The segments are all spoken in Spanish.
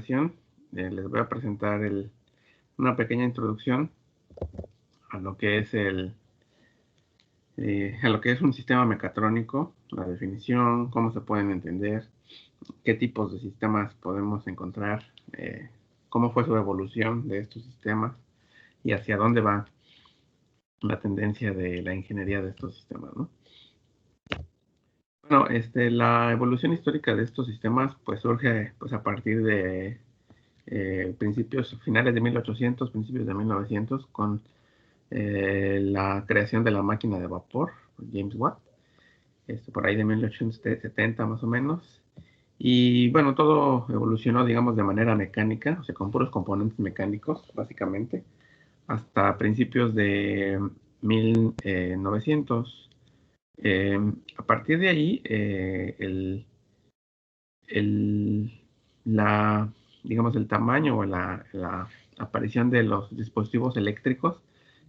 ocasión les voy a presentar una pequeña introducción a lo que es un sistema mecatrónico, la definición, cómo se pueden entender, qué tipos de sistemas podemos encontrar, cómo fue su evolución de estos sistemas y hacia dónde va la tendencia de la ingeniería de estos sistemas, ¿no? Bueno, la evolución histórica de estos sistemas pues surge pues a partir de finales de 1800, principios de 1900, con la creación de la máquina de vapor, James Watt, por ahí de 1870 más o menos. Y bueno, todo evolucionó, digamos, de manera mecánica, o sea, con puros componentes mecánicos, básicamente, hasta principios de 1900. A partir de ahí, el, la, digamos, el tamaño o la aparición de los dispositivos eléctricos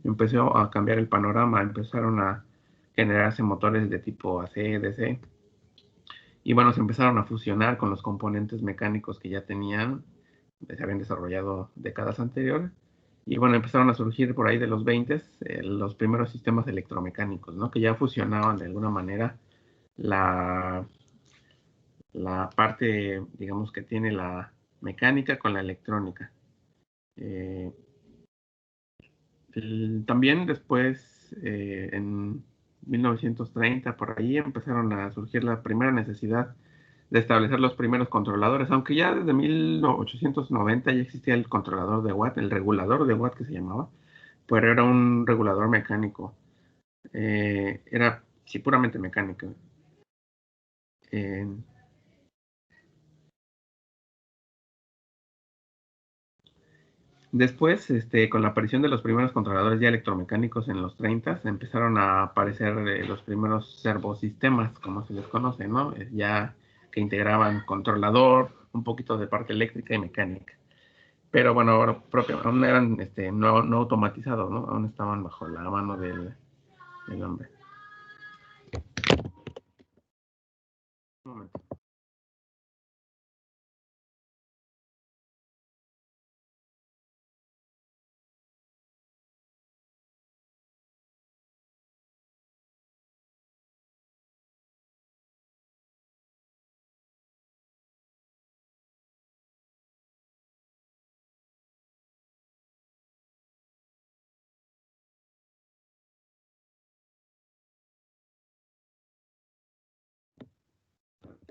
empezó a cambiar el panorama, empezaron a generarse motores de tipo AC, DC, y bueno, se empezaron a fusionar con los componentes mecánicos que ya tenían, se habían desarrollado décadas anteriores, y bueno, empezaron a surgir por ahí de los 20 los primeros sistemas electromecánicos, ¿no? Que ya fusionaban de alguna manera la, la parte, digamos, que tiene la mecánica con la electrónica. Eh, También después, en 1930, por ahí empezaron a surgir la primera necesidad de establecer los primeros controladores, aunque ya desde 1890 ya existía el controlador de Watt, el regulador de Watt que se llamaba, pero era un regulador mecánico. Era, sí, puramente mecánico. Eh, Después, con la aparición de los primeros controladores ya electromecánicos en los 30, empezaron a aparecer los primeros servosistemas, como se les conoce, ¿no? Ya que integraban controlador, un poquito de parte eléctrica y mecánica. Pero bueno, aún eran no automatizados, ¿no? Aún estaban bajo la mano del hombre. Un momento.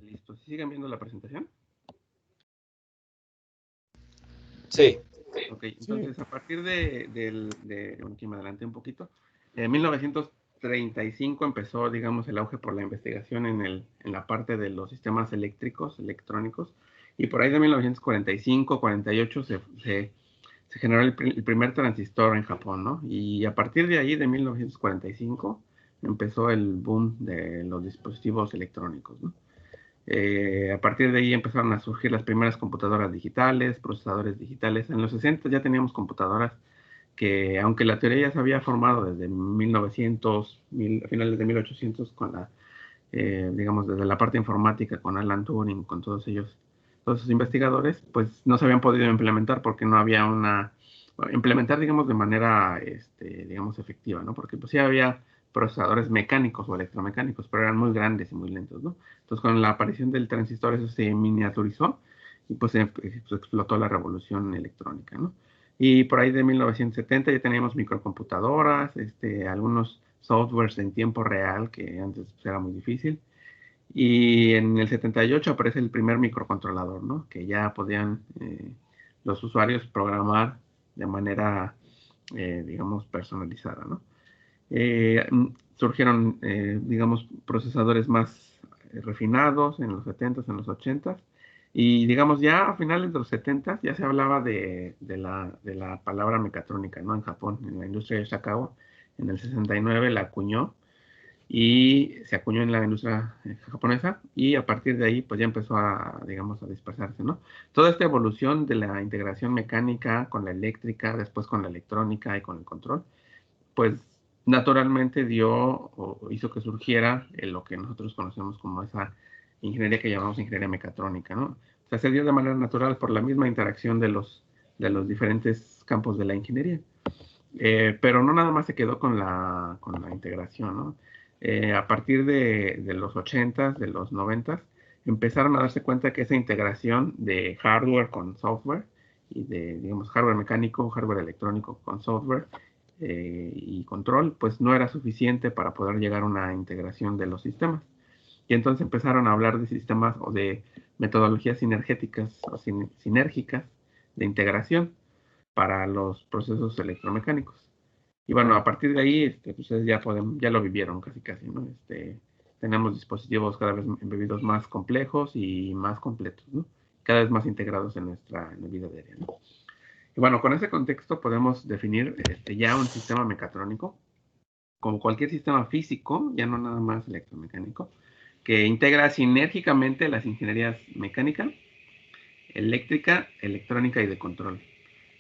Listo. ¿Sí siguen viendo la presentación? Sí. Ok, entonces a partir aquí me adelanté un poquito, en 1935 empezó, digamos, el auge por la investigación en la parte de los sistemas eléctricos, electrónicos, y por ahí de 1945, 48 se generó el primer transistor en Japón, ¿no? Y a partir de ahí, de 1945, empezó el boom de los dispositivos electrónicos, ¿no? A partir de ahí empezaron a surgir las primeras computadoras digitales, procesadores digitales. En los 60 ya teníamos computadoras que, aunque la teoría ya se había formado desde 1900, a finales de 1800, digamos, desde la parte informática, con Alan Turing, con todos esos investigadores, pues no se habían podido implementar porque no había implementar, digamos, de manera, digamos, efectiva, ¿no? Porque pues sí había procesadores mecánicos o electromecánicos, pero eran muy grandes y muy lentos, ¿no? Entonces, con la aparición del transistor, eso se miniaturizó y pues, pues explotó la revolución electrónica, ¿no? Y por ahí de 1970 ya teníamos microcomputadoras, algunos softwares en tiempo real, que antes pues, era muy difícil. Y en el 78 aparece el primer microcontrolador, ¿no? Que ya podían los usuarios programar de manera, digamos, personalizada, ¿no? Surgieron, digamos, procesadores más refinados en los 70s, en los 80s. Y digamos, ya a finales de los 70s ya se hablaba de la palabra mecatrónica, ¿no? En Japón, en la industria de Sakawa, en el 69 la acuñó y se acuñó en la industria japonesa y a partir de ahí pues ya empezó digamos, a dispersarse, ¿no? Toda esta evolución de la integración mecánica con la eléctrica, después con la electrónica y con el control, pues naturalmente dio o hizo que surgiera lo que nosotros conocemos como esa ingeniería que llamamos ingeniería mecatrónica, ¿no? O sea, se dio de manera natural por la misma interacción de los diferentes campos de la ingeniería. Pero no nada más se quedó con la integración, ¿no? A partir de los 80s, de los 90s, empezaron a darse cuenta que esa integración de hardware con software y de, digamos, hardware mecánico, hardware electrónico con software y control, pues no era suficiente para poder llegar a una integración de los sistemas. Y entonces empezaron a hablar de sistemas o de metodologías sinergéticas o sinérgicas de integración para los procesos electromecánicos. Y bueno, a partir de ahí, pues ustedes ya lo vivieron casi casi, ¿no? Tenemos dispositivos cada vez embebidos más complejos y más completos, ¿no? Cada vez más integrados en nuestra vida diaria, ¿no? Y bueno, con ese contexto podemos definir ya un sistema mecatrónico como cualquier sistema físico, ya no nada más electromecánico, que integra sinérgicamente las ingenierías mecánica, eléctrica, electrónica y de control,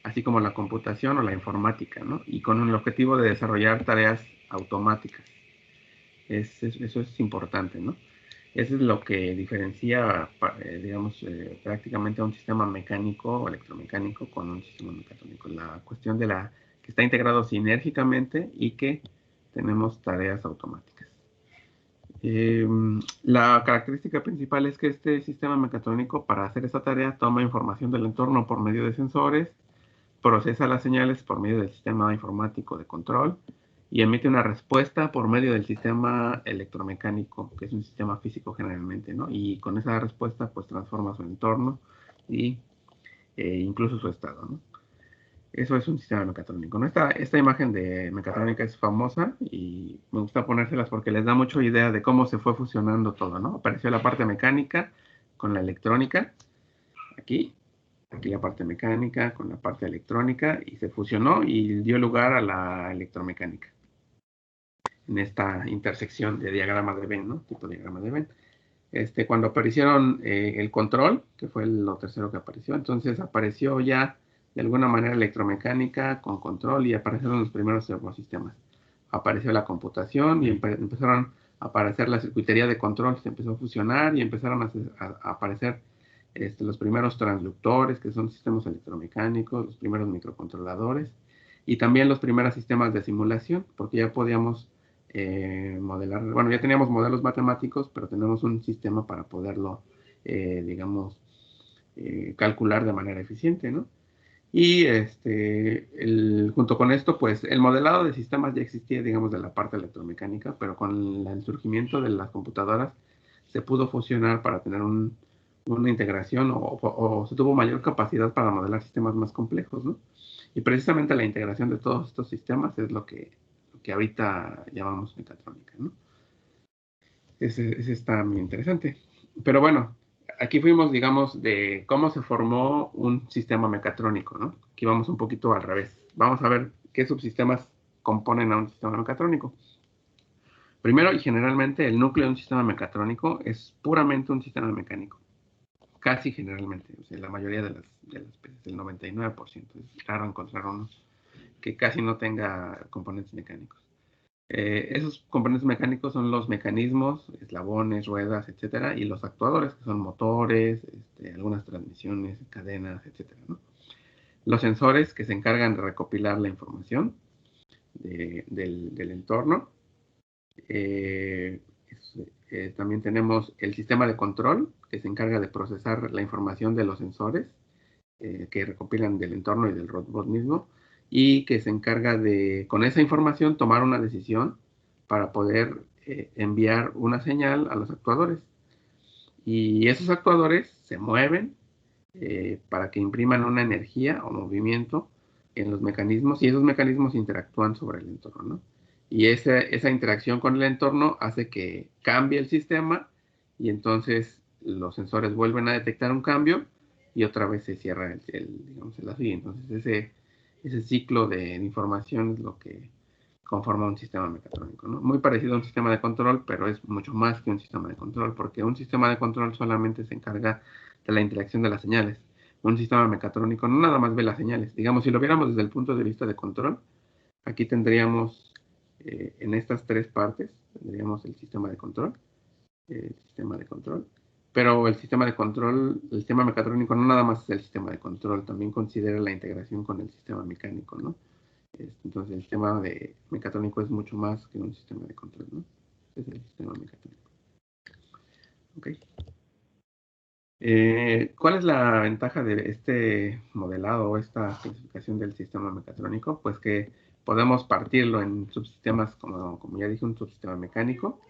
así como la computación o la informática, ¿no? Y con el objetivo de desarrollar tareas automáticas. Eso es importante, ¿no? Eso es lo que diferencia, digamos, prácticamente a un sistema mecánico o electromecánico con un sistema mecatrónico. La cuestión de que está integrado sinérgicamente y que tenemos tareas automáticas. La característica principal es que este sistema mecatrónico, para hacer esta tarea, toma información del entorno por medio de sensores, procesa las señales por medio del sistema informático de control y emite una respuesta por medio del sistema electromecánico, que es un sistema físico generalmente, ¿no? Y con esa respuesta, pues transforma su entorno y incluso su estado, ¿no? Eso es un sistema mecatrónico, ¿no? Esta imagen de mecatrónica es famosa y me gusta ponérselas porque les da mucha idea de cómo se fue fusionando todo, ¿no? Apareció la parte mecánica con la electrónica, aquí la parte mecánica con la parte electrónica y se fusionó y dio lugar a la electromecánica en esta intersección de diagrama de Venn, ¿no? Tipo diagrama de Venn. Cuando aparecieron el control, que fue lo tercero que apareció, entonces apareció ya de alguna manera electromecánica con control y aparecieron los primeros servosistemas. Apareció la computación y empezaron a aparecer la circuitería de control, se empezó a fusionar y empezaron a aparecer los primeros transductores, que son sistemas electromecánicos, los primeros microcontroladores y también los primeros sistemas de simulación, porque ya podíamos modelar, bueno, ya teníamos modelos matemáticos, pero tenemos un sistema para poderlo, digamos, calcular de manera eficiente, ¿no? Y junto con esto, pues el modelado de sistemas ya existía, digamos, de la parte electromecánica, pero con el surgimiento de las computadoras se pudo fusionar para tener una integración o se tuvo mayor capacidad para modelar sistemas más complejos, ¿no? Y precisamente la integración de todos estos sistemas es lo que ahorita llamamos mecatrónica, ¿no? Ese está muy interesante. Pero bueno, aquí fuimos, digamos, de cómo se formó un sistema mecatrónico, ¿no? Aquí vamos un poquito al revés. Vamos a ver qué subsistemas componen a un sistema mecatrónico. Primero, y generalmente, el núcleo de un sistema mecatrónico es puramente un sistema mecánico. Casi generalmente, o sea, la mayoría de las veces, el 99%. Es raro encontrar uno que casi no tenga componentes mecánicos. Esos componentes mecánicos son los mecanismos, eslabones, ruedas, etcétera, y los actuadores, que son motores, algunas transmisiones, cadenas, etcétera, ¿no? Los sensores, que se encargan de recopilar la información del entorno. También tenemos el sistema de control, que se encarga de procesar la información de los sensores, que recopilan del entorno y del robot mismo, y que se encarga de, con esa información, tomar una decisión para poder enviar una señal a los actuadores. Y esos actuadores se mueven para que impriman una energía o movimiento en los mecanismos y esos mecanismos interactúan sobre el entorno, ¿no? Y esa interacción con el entorno hace que cambie el sistema y entonces los sensores vuelven a detectar un cambio y otra vez se cierra digamos, el lazo. Y entonces ese ciclo de información es lo que conforma un sistema mecatrónico, ¿no? Muy parecido a un sistema de control, pero es mucho más que un sistema de control, porque un sistema de control solamente se encarga de la interacción de las señales. Un sistema mecatrónico no nada más ve las señales. Digamos, si lo viéramos desde el punto de vista de control, aquí tendríamos en estas tres partes, tendríamos el sistema de control, Pero el sistema de control, el sistema mecatrónico no nada más es el sistema de control, también considera la integración con el sistema mecánico, ¿no? Entonces el sistema mecatrónico es mucho más que un sistema de control, ¿no? Es el sistema mecatrónico. Ok. ¿Cuál es la ventaja de este modelado o esta clasificación del sistema mecatrónico? Pues que podemos partirlo en subsistemas, como ya dije, un subsistema mecánico,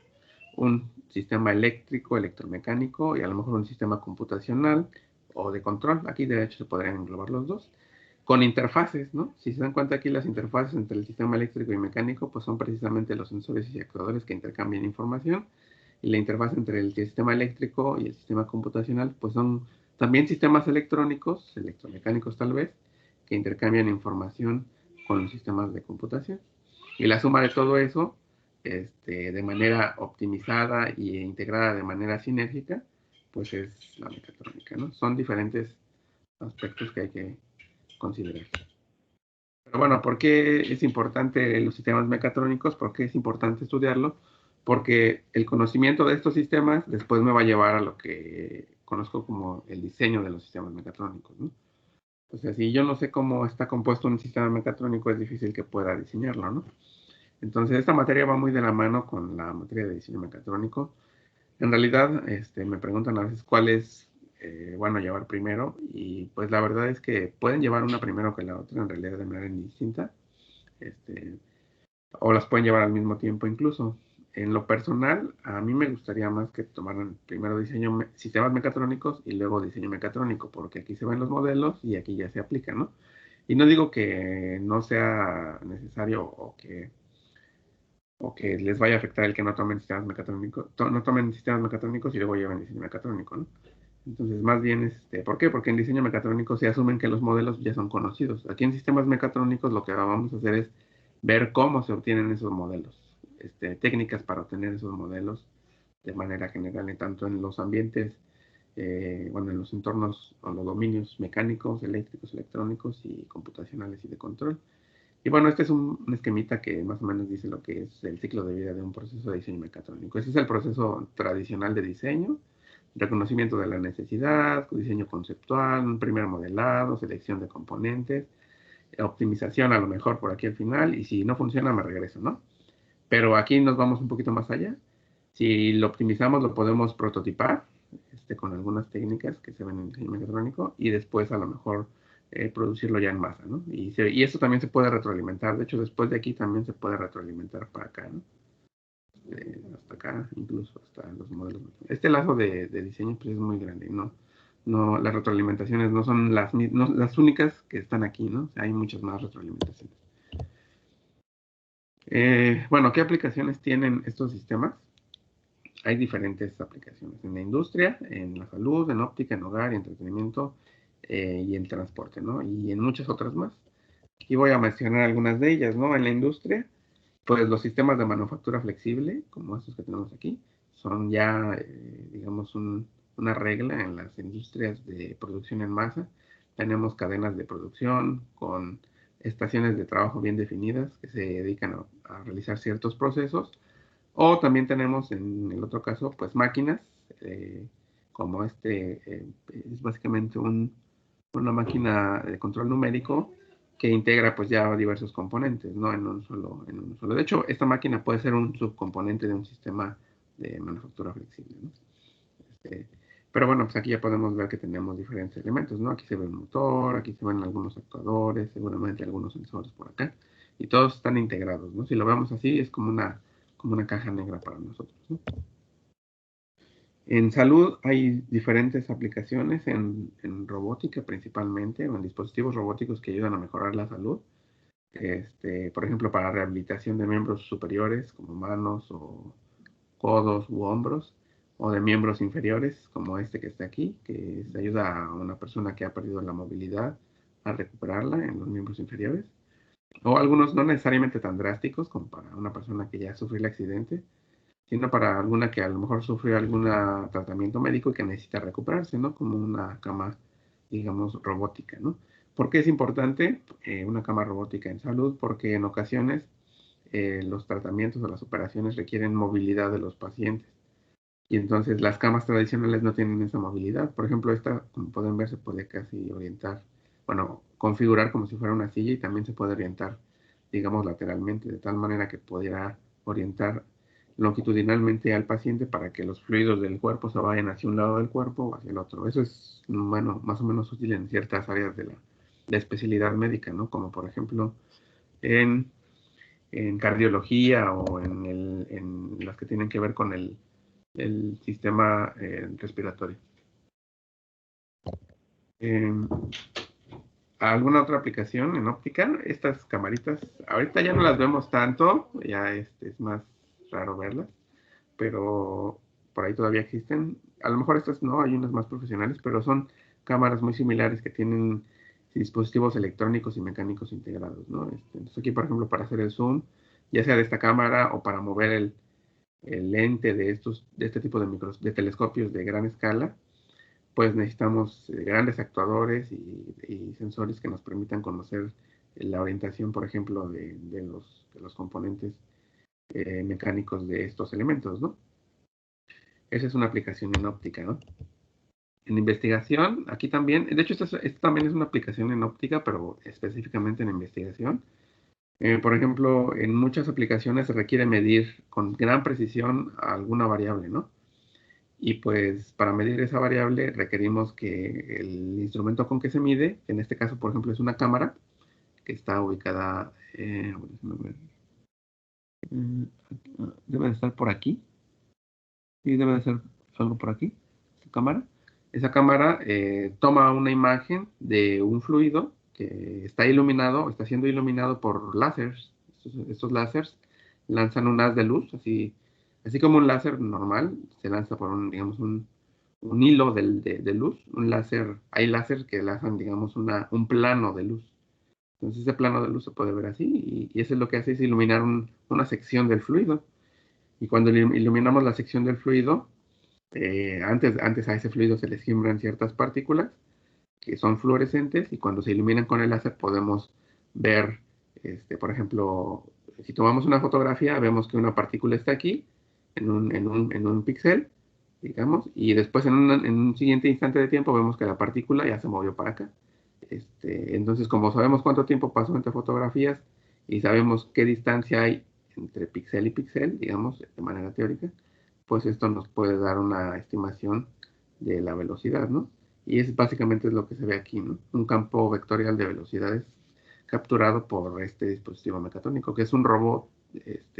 un sistema eléctrico, electromecánico y a lo mejor un sistema computacional o de control. Aquí de hecho se podrían englobar los dos. Con interfaces, ¿no? Si se dan cuenta aquí las interfaces entre el sistema eléctrico y mecánico, pues son precisamente los sensores y actuadores que intercambian información. Y la interfaz entre el sistema eléctrico y el sistema computacional, pues son también sistemas electrónicos, electromecánicos tal vez, que intercambian información con los sistemas de computación. Y la suma de todo eso, de manera optimizada e integrada de manera sinérgica, pues es la mecatrónica, ¿no? Son diferentes aspectos que hay que considerar. Pero bueno, ¿por qué es importante los sistemas mecatrónicos? ¿Por qué es importante estudiarlo? Porque el conocimiento de estos sistemas después me va a llevar a lo que conozco como el diseño de los sistemas mecatrónicos, ¿no? O sea, si yo no sé cómo está compuesto un sistema mecatrónico, es difícil que pueda diseñarlo, ¿no? Entonces, esta materia va muy de la mano con la materia de diseño mecatrónico. En realidad, me preguntan a veces cuál es bueno llevar primero, y pues la verdad es que pueden llevar una primero que la otra, en realidad de manera indistinta, este, o las pueden llevar al mismo tiempo incluso. En lo personal, a mí me gustaría más que tomaran primero sistemas mecatrónicos y luego diseño mecatrónico, porque aquí se ven los modelos y aquí ya se aplican, ¿no? Y no digo que no sea necesario o que les vaya a afectar el que no tomen sistemas mecatrónicos, no tomen sistemas mecatrónicos y luego lleven diseño mecatrónico, ¿no? Entonces, más bien, ¿por qué? Porque en diseño mecatrónico se asumen que los modelos ya son conocidos. Aquí en sistemas mecatrónicos lo que vamos a hacer es ver cómo se obtienen esos modelos, técnicas para obtener esos modelos de manera general, tanto en los ambientes, bueno, en los entornos o los dominios mecánicos, eléctricos, electrónicos y computacionales y de control. Y bueno, este es un esquemita que más o menos dice lo que es el ciclo de vida de un proceso de diseño mecatrónico. Ese es el proceso tradicional de diseño: reconocimiento de la necesidad, diseño conceptual, un primer modelado, selección de componentes, optimización a lo mejor por aquí al final, y si no funciona me regreso, ¿no? Pero aquí nos vamos un poquito más allá. Si lo optimizamos, lo podemos prototipar con algunas técnicas que se ven en diseño mecatrónico y después a lo mejor producirlo ya en masa, ¿no? Y eso también se puede retroalimentar. De hecho, después de aquí también se puede retroalimentar para acá, ¿no? Hasta acá, incluso hasta los modelos. Este lazo de diseño pues, es muy grande, ¿no? No, las retroalimentaciones no son las únicas que están aquí, ¿no? O sea, hay muchas más retroalimentaciones. Bueno, ¿qué aplicaciones tienen estos sistemas? Hay diferentes aplicaciones en la industria, en la salud, en óptica, en hogar y entretenimiento, y en transporte, ¿no? Y en muchas otras más. Aquí voy a mencionar algunas de ellas, ¿no? En la industria, pues los sistemas de manufactura flexible, como estos que tenemos aquí, son ya, digamos, una regla en las industrias de producción en masa. Tenemos cadenas de producción con estaciones de trabajo bien definidas que se dedican a realizar ciertos procesos. O también tenemos en el otro caso, pues máquinas, como es básicamente una máquina de control numérico que integra pues ya diversos componentes, ¿no? En un solo. De hecho, esta máquina puede ser un subcomponente de un sistema de manufactura flexible, ¿no? Este, pero bueno, pues aquí ya podemos ver que tenemos diferentes elementos, ¿no? Aquí se ve el motor, aquí se ven algunos actuadores, seguramente algunos sensores por acá, y todos están integrados, ¿no? Si lo vemos así, es como una caja negra para nosotros, ¿no? En salud hay diferentes aplicaciones en robótica principalmente, o en dispositivos robóticos que ayudan a mejorar la salud. Por ejemplo, para rehabilitación de miembros superiores como manos o codos u hombros, o de miembros inferiores como este que está aquí, que se ayuda a una persona que ha perdido la movilidad a recuperarla en los miembros inferiores. O algunos no necesariamente tan drásticos como para una persona que ya sufrió el accidente, sino para alguna que a lo mejor sufrió algún tratamiento médico y que necesita recuperarse, ¿no? Como una cama, digamos, robótica, ¿no? ¿Por qué es importante una cama robótica en salud? Porque en ocasiones los tratamientos o las operaciones requieren movilidad de los pacientes. Y entonces las camas tradicionales no tienen esa movilidad. Por ejemplo, esta, como pueden ver, se puede casi orientar, bueno, configurar como si fuera una silla y también se puede orientar, digamos, lateralmente, de tal manera que pudiera orientar longitudinalmente al paciente para que los fluidos del cuerpo se vayan hacia un lado del cuerpo o hacia el otro. Eso es, bueno, más o menos útil en ciertas áreas de la especialidad médica, ¿no? Como por ejemplo en, en cardiología o en las que tienen que ver con el sistema respiratorio. ¿Alguna otra aplicación en óptica? Estas camaritas, ahorita ya no las vemos tanto, ya es más raro verlas, pero por ahí todavía existen. A lo mejor estas no, hay unas más profesionales, pero son cámaras muy similares que tienen dispositivos electrónicos y mecánicos integrados, ¿no? Entonces aquí, por ejemplo, para hacer el zoom, ya sea de esta cámara o para mover el lente de este tipo de telescopios de gran escala, pues necesitamos grandes actuadores y sensores que nos permitan conocer la orientación, por ejemplo, de los componentes mecánicos de estos elementos, ¿no? Esa es una aplicación en óptica, ¿no? En investigación, aquí también, de hecho, esta también es una aplicación en óptica, pero específicamente en investigación. Por ejemplo, en muchas aplicaciones se requiere medir con gran precisión alguna variable, ¿no? Y pues para medir esa variable requerimos que el instrumento con que se mide, en este caso, por ejemplo, es una cámara que está ubicada, debe de estar por aquí, sí, debe de ser algo por aquí, esta cámara. Esa cámara toma una imagen de un fluido que está iluminado, está siendo iluminado por láseres. Estos láseres lanzan un haz de luz, así como un láser normal, se lanza por digamos, un hilo de luz, un láser, hay láseres que lanzan, digamos, un plano de luz. Entonces ese plano de luz se puede ver así y eso es lo que hace es iluminar una sección del fluido. Y cuando iluminamos la sección del fluido, antes a ese fluido se le siembran ciertas partículas que son fluorescentes y cuando se iluminan con el láser podemos ver, por ejemplo, si tomamos una fotografía, vemos que una partícula está aquí, en un píxel, digamos, y después en un siguiente instante de tiempo vemos que la partícula ya se movió para acá. Entonces, como sabemos cuánto tiempo pasó entre fotografías y sabemos qué distancia hay entre píxel y píxel, digamos, de manera teórica, pues esto nos puede dar una estimación de la velocidad, ¿no? Y es básicamente lo que se ve aquí, ¿no? Un campo vectorial de velocidades capturado por este dispositivo mecatrónico, que es un robot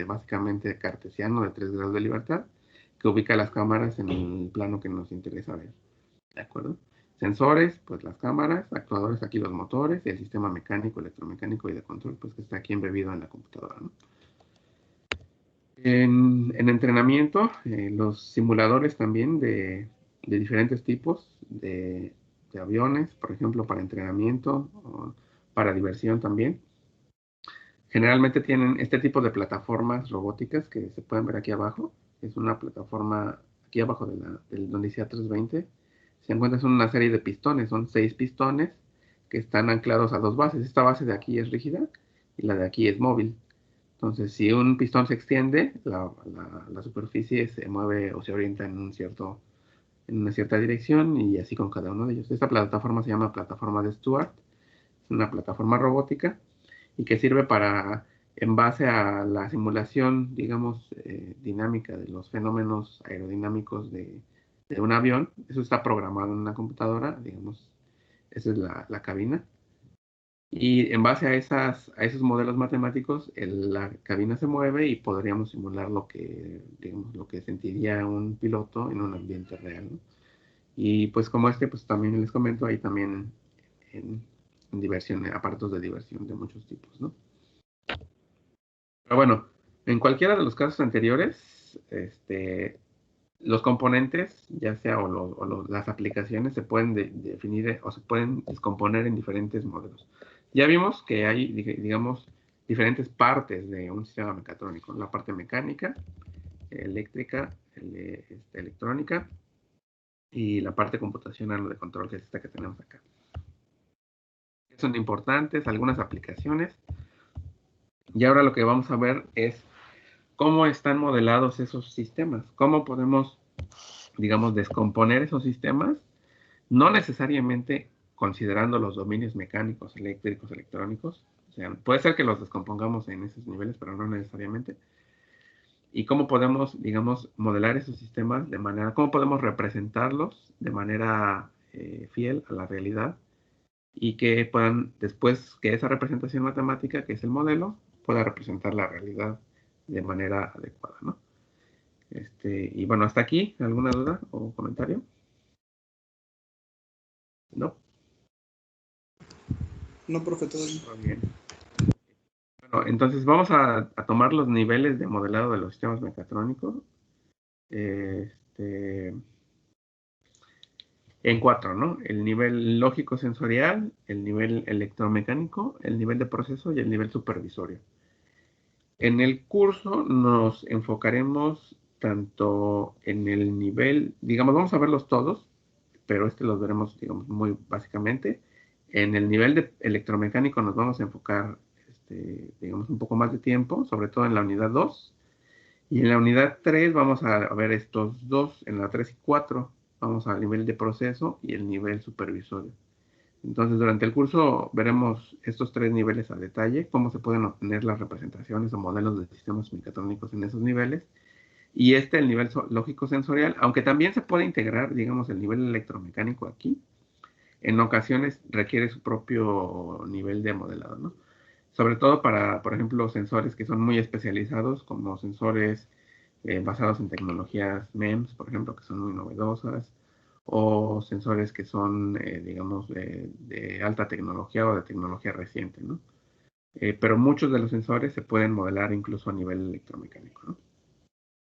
básicamente cartesiano de 3 grados de libertad, que ubica las cámaras en el plano que nos interesa ver, ¿de acuerdo? Sensores, pues las cámaras, actuadores aquí los motores, y el sistema mecánico, electromecánico y de control, pues que está aquí embebido en la computadora, ¿no? En entrenamiento, los simuladores también de diferentes tipos de aviones, por ejemplo, para entrenamiento, o para diversión también. Generalmente tienen este tipo de plataformas robóticas que se pueden ver aquí abajo. Es una plataforma aquí abajo donde dice A320. Se encuentran una serie de pistones, son 6 pistones que están anclados a 2 bases. Esta base de aquí es rígida y la de aquí es móvil. Entonces, si un pistón se extiende, la superficie se mueve o se orienta en una cierta dirección y así con cada uno de ellos. Esta plataforma se llama plataforma de Stuart, es una plataforma robótica y que sirve para, en base a la simulación, digamos, dinámica de los fenómenos aerodinámicos de un avión, eso está programado en una computadora, digamos, esa es la cabina. Y en base a esos modelos matemáticos, la cabina se mueve y podríamos simular digamos, lo que sentiría un piloto en un ambiente real, ¿no? Y pues como pues también les comento, hay también en diversión, aparatos de diversión de muchos tipos, ¿no? Pero bueno, en cualquiera de los casos anteriores, los componentes, ya sea las aplicaciones, se pueden definir o se pueden descomponer en diferentes modelos. Ya vimos que hay, digamos, diferentes partes de un sistema mecatrónico. La parte mecánica, eléctrica, electrónica y la parte computacional o de control, que es esta que tenemos acá. Son importantes algunas aplicaciones. Y ahora lo que vamos a ver es cómo están modelados esos sistemas, cómo podemos digamos, descomponer esos sistemas, no necesariamente considerando los dominios mecánicos, eléctricos, electrónicos. O sea, puede ser que los descompongamos en esos niveles, pero no necesariamente. Y cómo podemos, digamos, modelar esos sistemas de manera, cómo podemos representarlos de manera fiel a la realidad y que puedan, después que esa representación matemática, que es el modelo, pueda representar la realidad de manera adecuada, ¿no? Y bueno, hasta aquí, ¿alguna duda o comentario? ¿No? No, profe, todo bien. Muy bien. Bueno, entonces vamos a tomar los niveles de modelado de los sistemas mecatrónicos. En 4, ¿no? El nivel lógico-sensorial, el nivel electromecánico, el nivel de proceso y el nivel supervisorio. En el curso nos enfocaremos tanto en el nivel, digamos, vamos a verlos todos, pero los veremos, digamos, muy básicamente. En el nivel de electromecánico nos vamos a enfocar, digamos, un poco más de tiempo, sobre todo en la unidad 2. Y en la unidad 3 vamos a ver estos dos, en la 3 y 4 vamos al nivel de proceso y el nivel supervisorio. Entonces, durante el curso veremos estos 3 niveles a detalle, cómo se pueden obtener las representaciones o modelos de sistemas mecatrónicos en esos niveles. Y el nivel lógico-sensorial, aunque también se puede integrar, digamos, el nivel electromecánico aquí, en ocasiones requiere su propio nivel de modelado, ¿no? Sobre todo para, por ejemplo, sensores que son muy especializados, como sensores basados en tecnologías MEMS, por ejemplo, que son muy novedosas, o sensores que son, digamos, de alta tecnología o de tecnología reciente, ¿no? Pero muchos de los sensores se pueden modelar incluso a nivel electromecánico, ¿no?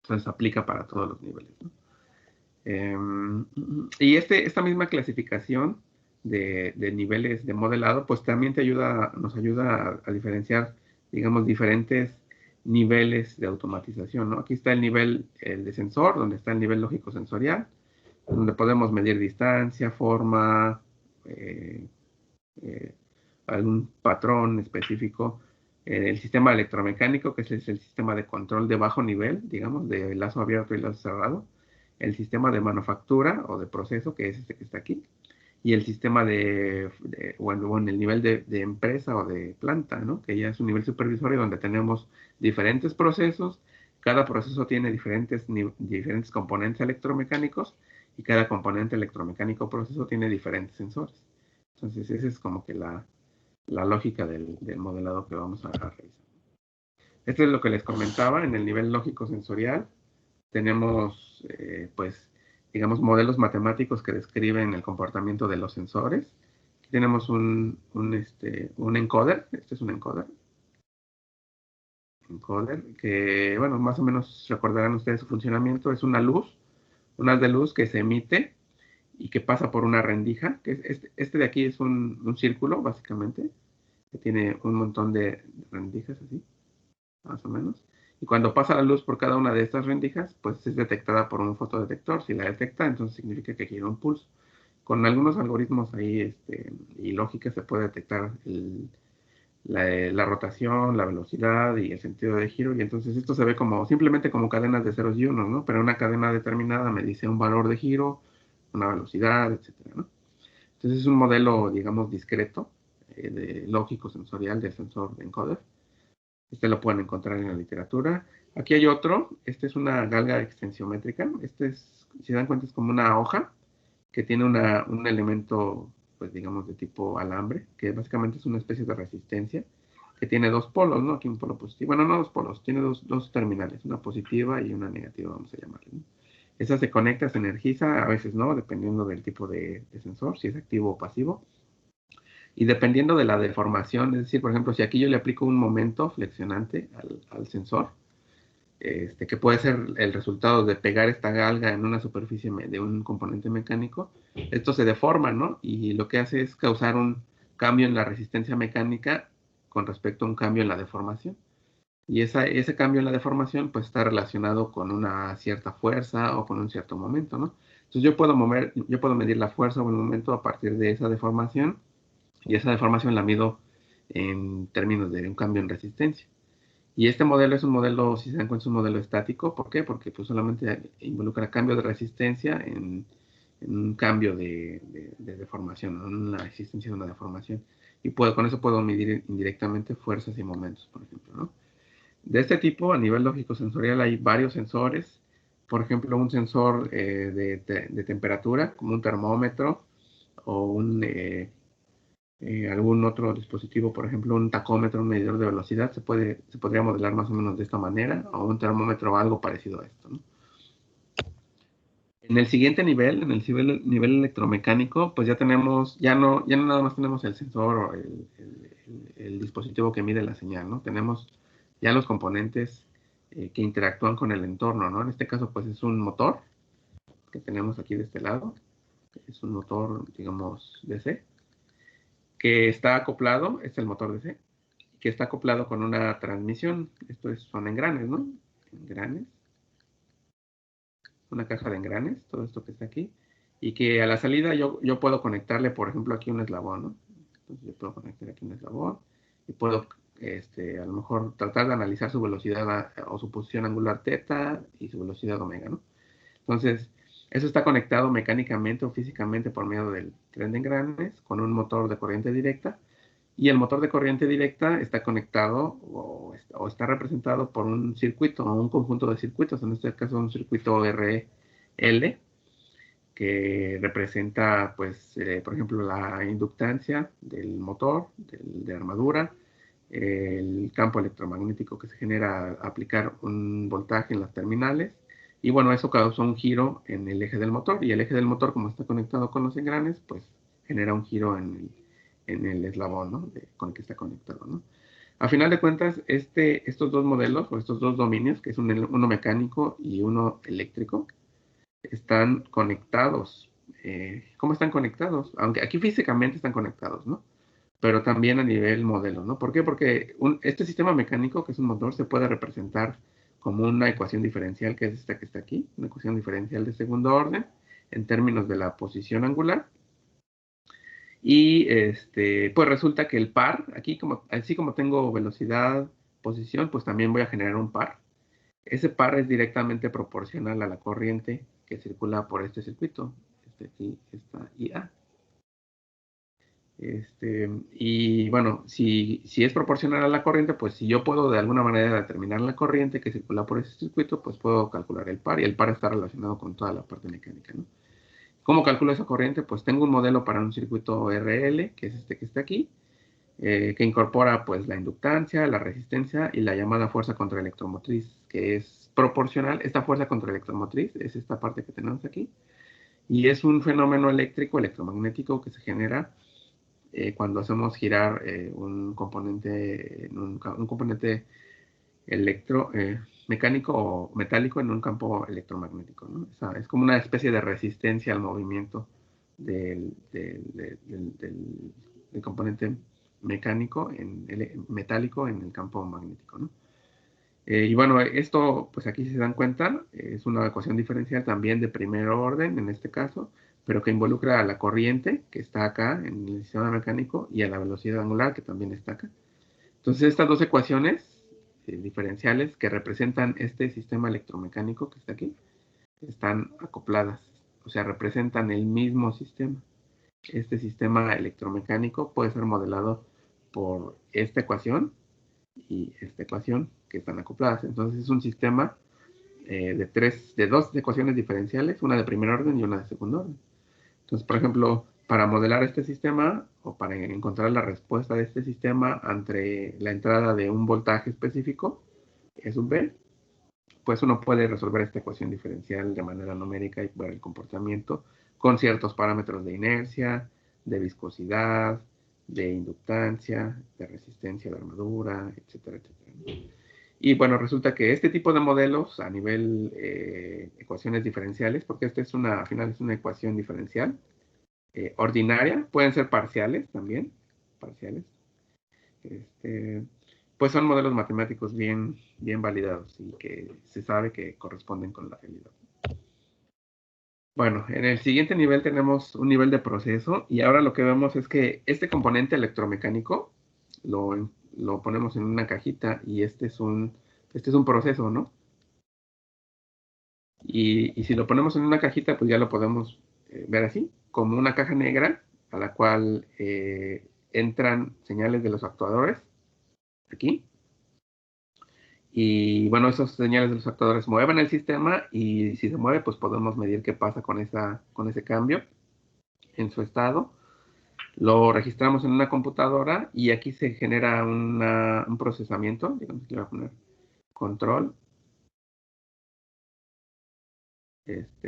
Entonces aplica para todos los niveles, ¿no? Y esta misma clasificación de niveles de modelado, pues también nos ayuda a diferenciar, digamos, diferentes niveles de automatización, ¿no? Aquí está el nivel de sensor, donde está el nivel lógico-sensorial, donde podemos medir distancia, forma, algún patrón específico. El sistema electromecánico, que es el sistema de control de bajo nivel, digamos, de lazo abierto y lazo cerrado. El sistema de manufactura o de proceso, que es este que está aquí. Y el sistema bueno, el nivel de empresa o de planta, ¿no? Que ya es un nivel supervisorio donde tenemos diferentes procesos. Cada proceso tiene diferentes componentes electromecánicos y cada componente electromecánico proceso tiene diferentes sensores. Entonces, esa es como que la lógica del modelado que vamos a realizar. Esto es lo que les comentaba en el nivel lógico-sensorial. Tenemos, pues, digamos, modelos matemáticos que describen el comportamiento de los sensores. Aquí tenemos un encoder. Este es un encoder. Encoder que, bueno, más o menos recordarán ustedes su funcionamiento. Es una luz, un haz de luz que se emite y que pasa por una rendija. Este de aquí es un círculo, básicamente, que tiene un montón de rendijas así, más o menos. Y cuando pasa la luz por cada una de estas rendijas, pues es detectada por un fotodetector. Si la detecta, entonces significa que gira un pulso. Con algunos algoritmos ahí y lógica se puede detectar la rotación, la velocidad y el sentido de giro. Y entonces esto se ve simplemente como cadenas de ceros y unos, ¿no? Pero una cadena determinada me dice un valor de giro, una velocidad, etcétera, ¿no? Entonces es un modelo, digamos, discreto, de lógico sensorial del sensor de encoder. Lo pueden encontrar en la literatura. Aquí hay otro. Este es una galga extensiométrica. Si se dan cuenta, es como una hoja que tiene un elemento, pues digamos, de tipo alambre, que básicamente es una especie de resistencia, que tiene dos polos, ¿no? Aquí un polo positivo. Bueno, no dos polos, tiene dos terminales, una positiva y una negativa, vamos a llamarle, ¿no? Esa se conecta, se energiza, a veces no, dependiendo del tipo de sensor, si es activo o pasivo. Y dependiendo de la deformación, es decir, por ejemplo, si aquí yo le aplico un momento flexionante al sensor, que puede ser el resultado de pegar esta galga en una superficie de un componente mecánico, esto se deforma, ¿no? Y lo que hace es causar un cambio en la resistencia mecánica con respecto a un cambio en la deformación. Y ese cambio en la deformación pues está relacionado con una cierta fuerza o con un cierto momento, ¿no? Entonces yo puedo medir la fuerza o el momento a partir de esa deformación, y esa deformación la mido en términos de un cambio en resistencia. Y este modelo es un modelo, si se dan cuenta, es un modelo estático. ¿Por qué? Porque pues solamente involucra cambio de resistencia en un cambio de deformación, ¿no? En la existencia de una deformación. Y con eso puedo medir indirectamente fuerzas y momentos, por ejemplo, ¿no? De este tipo, a nivel lógico-sensorial, hay varios sensores. Por ejemplo, un sensor de temperatura, como un termómetro, o algún otro dispositivo, por ejemplo, un tacómetro, un medidor de velocidad, se podría modelar más o menos de esta manera, o un termómetro o algo parecido a esto, ¿no? En el siguiente nivel, en el nivel electromecánico, pues ya no nada más tenemos el sensor o el dispositivo que mide la señal, ¿no? Tenemos ya los componentes que interactúan con el entorno, ¿no? En este caso, pues es un motor que tenemos aquí de este lado, que es un motor, digamos, DC, que está acoplado, es el motor DC, que está acoplado con una transmisión. Son engranes, ¿no? Engranes, una caja de engranes, todo esto que está aquí, y que a la salida yo puedo conectarle, por ejemplo, aquí un eslabón, ¿no? Entonces yo puedo conectar aquí un eslabón y puedo, a lo mejor, tratar de analizar su velocidad o su posición angular teta y su velocidad omega, ¿no? Entonces, eso está conectado mecánicamente o físicamente por medio del tren de engranes con un motor de corriente directa. Y el motor de corriente directa está conectado o está representado por un circuito o un conjunto de circuitos, en este caso un circuito RL, que representa, pues, por ejemplo, la inductancia del motor, de armadura, el campo electromagnético que se genera al aplicar un voltaje en las terminales. Y bueno, eso causa un giro en el eje del motor. Y el eje del motor, como está conectado con los engranes, pues genera un giro en el eslabón, ¿no? Con el que está conectado, ¿no? A final de cuentas, estos dos modelos o estos dos dominios, que es uno mecánico y uno eléctrico, están conectados. ¿Cómo están conectados? Aunque aquí físicamente están conectados, ¿no? Pero también a nivel modelo, ¿no? ¿Por qué? Porque este sistema mecánico, que es un motor, se puede representar como una ecuación diferencial, que es esta que está aquí, una ecuación diferencial de segundo orden, en términos de la posición angular. Y pues resulta que el par, aquí así como tengo velocidad, posición, pues también voy a generar un par. Ese par es directamente proporcional a la corriente que circula por este circuito. Aquí está IA. Y bueno, si es proporcional a la corriente, pues si yo puedo de alguna manera determinar la corriente que circula por ese circuito, pues puedo calcular el par, y el par está relacionado con toda la parte mecánica, ¿no? ¿Cómo calculo esa corriente? Pues tengo un modelo para un circuito RL, que es este que está aquí, que incorpora pues la inductancia, la resistencia y la llamada fuerza contraelectromotriz, que es proporcional. Esta fuerza contraelectromotriz es esta parte que tenemos aquí, y es un fenómeno electromagnético que se genera cuando hacemos girar un componente, un componente mecánico o metálico en un campo electromagnético, ¿no? O sea, es como una especie de resistencia al movimiento del componente mecánico, metálico en el campo magnético, ¿no? Y bueno, esto, pues aquí si se dan cuenta, es una ecuación diferencial también de primer orden en este caso, pero que involucra a la corriente que está acá en el sistema mecánico y a la velocidad angular que también está acá. Entonces estas dos ecuaciones diferenciales que representan este sistema electromecánico que está aquí, están acopladas, o sea, representan el mismo sistema. Este sistema electromecánico puede ser modelado por esta ecuación y esta ecuación que están acopladas. Entonces es un sistema de dos ecuaciones diferenciales, una de primer orden y una de segundo orden. Entonces, por ejemplo, para modelar este sistema o para encontrar la respuesta de este sistema ante la entrada de un voltaje específico, E sub B, pues uno puede resolver esta ecuación diferencial de manera numérica y ver el comportamiento con ciertos parámetros de inercia, de viscosidad, de inductancia, de resistencia de armadura, etcétera, etcétera. Y bueno, resulta que este tipo de modelos a nivel ecuaciones diferenciales, porque al final es una ecuación diferencial ordinaria, pueden ser parciales también, parciales, este, pues son modelos matemáticos bien validados y que se sabe que corresponden con la realidad. Bueno, en el siguiente nivel tenemos un nivel de proceso, y ahora lo que vemos es que este componente electromecánico lo lo ponemos en una cajita y este es un proceso, ¿no? Y si lo ponemos en una cajita, pues ya lo podemos ver así, como una caja negra a la cual entran señales de los actuadores, aquí. Y bueno, esas señales de los actuadores mueven el sistema y si se mueve, pues podemos medir qué pasa con ese cambio en su estado. Lo registramos en una computadora y aquí se genera un procesamiento, digamos que le voy a poner control,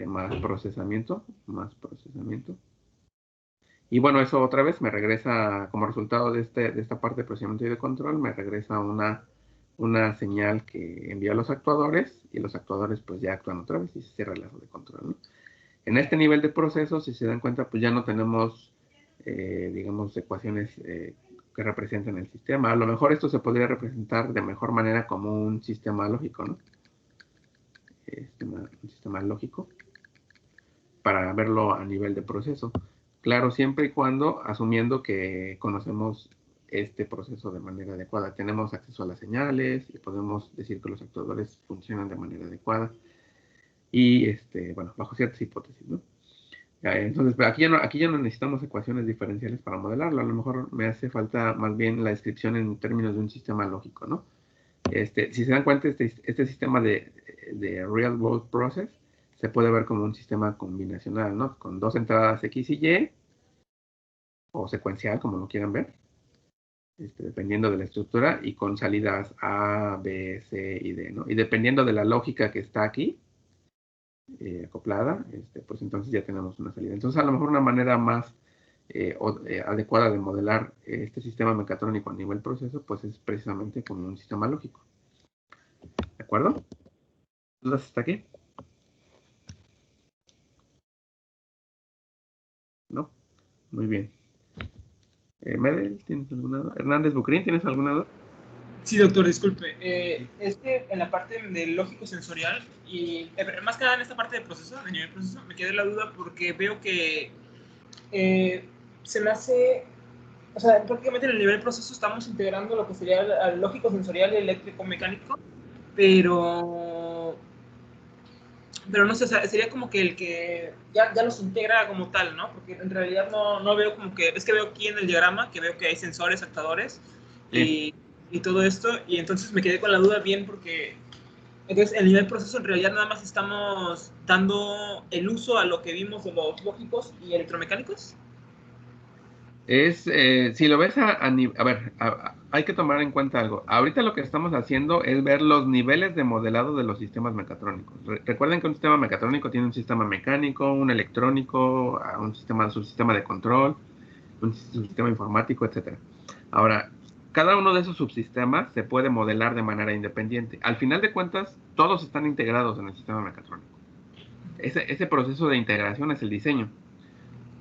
más procesamiento. Y bueno, eso otra vez me regresa, como resultado de esta parte de procesamiento y de control, me regresa una señal que envía a los actuadores y los actuadores pues ya actúan otra vez y se cierra el lazo de control, ¿no? En este nivel de proceso, si se dan cuenta, pues ya no tenemos, digamos, ecuaciones que representen el sistema. A lo mejor esto se podría representar de mejor manera como un sistema lógico, ¿no? Un sistema lógico para verlo a nivel de proceso. Claro, siempre y cuando asumiendo que conocemos este proceso de manera adecuada. Tenemos acceso a las señales y podemos decir que los actuadores funcionan de manera adecuada. Y, bueno, bajo ciertas hipótesis, ¿no? Entonces, pero aquí ya no necesitamos ecuaciones diferenciales para modelarlo. A lo mejor me hace falta más bien la descripción en términos de un sistema lógico, ¿no? Si se dan cuenta, este sistema de Real World Process se puede ver como un sistema combinacional, ¿no? Con dos entradas X y Y, o secuencial, como lo quieran ver, dependiendo de la estructura, y con salidas A, B, C y D, ¿no? Y dependiendo de la lógica que está aquí, acoplada, pues entonces ya tenemos una salida. Entonces, a lo mejor una manera más adecuada de modelar este sistema mecatrónico a nivel proceso, pues es precisamente como un sistema lógico. ¿De acuerdo? ¿Dudas hasta aquí? ¿No? Muy bien. Medel, ¿tienes alguna duda? Hernández Bucrín, ¿tienes alguna duda? Sí, doctor, disculpe. Es que en la parte de lógico sensorial, y más que nada en esta parte de proceso, de nivel proceso, me quedé la duda porque veo que se me hace, o sea, prácticamente en el nivel proceso estamos integrando lo que sería el lógico sensorial y eléctrico mecánico, pero no sé, o sea, sería como que el que ya los integra como tal, ¿no? Porque en realidad no veo como que, es que veo aquí en el diagrama que veo que hay sensores, actuadores y todo esto, y entonces me quedé con la duda bien porque entonces el nivel proceso en realidad nada más estamos dando el uso a lo que vimos de los lógicos y electromecánicos. Si lo ves a ver, hay que tomar en cuenta algo. Ahorita lo que estamos haciendo es ver los niveles de modelado de los sistemas mecatrónicos. Recuerden que un sistema mecatrónico tiene un sistema mecánico, un electrónico, un subsistema de control, un subsistema informático, etc. Ahora, cada uno de esos subsistemas se puede modelar de manera independiente. Al final de cuentas, todos están integrados en el sistema mecatrónico. Ese proceso de integración es el diseño.